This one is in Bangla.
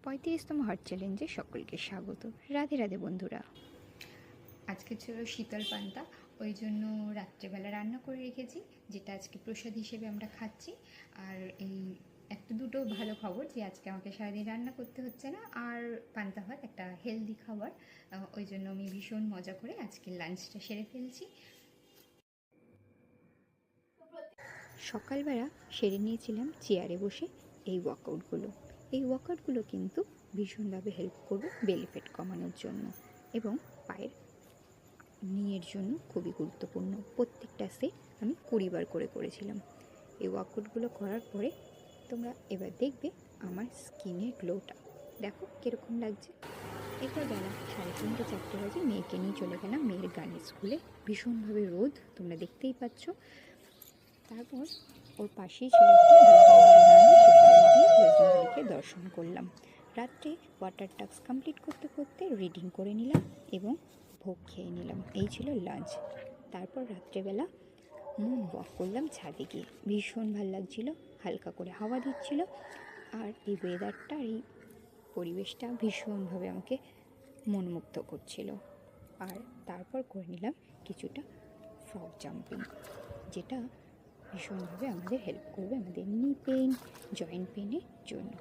35তম হার্ট চ্যালেঞ্জে সকলকে স্বাগত। রাধে রাধে বন্ধুরা। আজকে ছিল শীতল পান্তা, ওই জন্য রাত্রেবেলা রান্না করে রেখেছি, যেটা আজকে প্রসাদ হিসেবে আমরা খাচ্ছি। আর এই একটা দুটো ভালো খবর যে আজকে আমাকে সারাদিন রান্না করতে হচ্ছে না, আর পান্তা ভাত একটা হেলদি খাবার, ওই জন্য আমি ভীষণ মজা করে আজকে লাঞ্চটা সেরে ফেলছি। সকালবেলা সেরে নিয়েছিলাম চেয়ারে বসে এই ওয়ার্কআউটগুলো কিন্তু ভীষণভাবে হেল্প করবে বেলি ফ্যাট কমানোর জন্য এবং পায়ের নিয়ের জন্য খুবই গুরুত্বপূর্ণ। প্রত্যেকটা সেট আমি 20 বার করে করেছিলাম। এই ওয়ার্কআউটগুলো করার পরে তোমরা এবার দেখবে আমার স্কিনের গ্লোটা, দেখো কীরকম লাগছে। এরপর বেলা 3:30-4টে বাজে মেয়েকে নিয়ে চলে গেলাম মেয়ের গানের স্কুলে। ভীষণভাবে রোদ, তোমরা দেখতেই পাচ্ছ। তারপর ওর পাশেই ছিল একটা দর্শন করলাম। রাত্রে ওয়াটার টাস্ক কমপ্লিট করতে করতে রিডিং করে নিলাম এবং ভোগ খেয়ে নিলাম। এই ছিল লাঞ্চ। তারপর রাত্রেবেলা ওয়াক করলাম ছাদে গিয়ে, ভীষণ ভালো লাগছিলো, হালকা করে হাওয়া দিচ্ছিল। আর এই ওয়েদারটা, এই পরিবেশটা ভীষণভাবে আমাকে মনমুগ্ধ করছিল। আর তারপর করে নিলাম কিছুটা ফ্রগ জাম্পিং, যেটা ভীষণভাবে আমাদের হেল্প করবে আমাদের নি পেইন, জয়েন্ট পেইনের জন্য।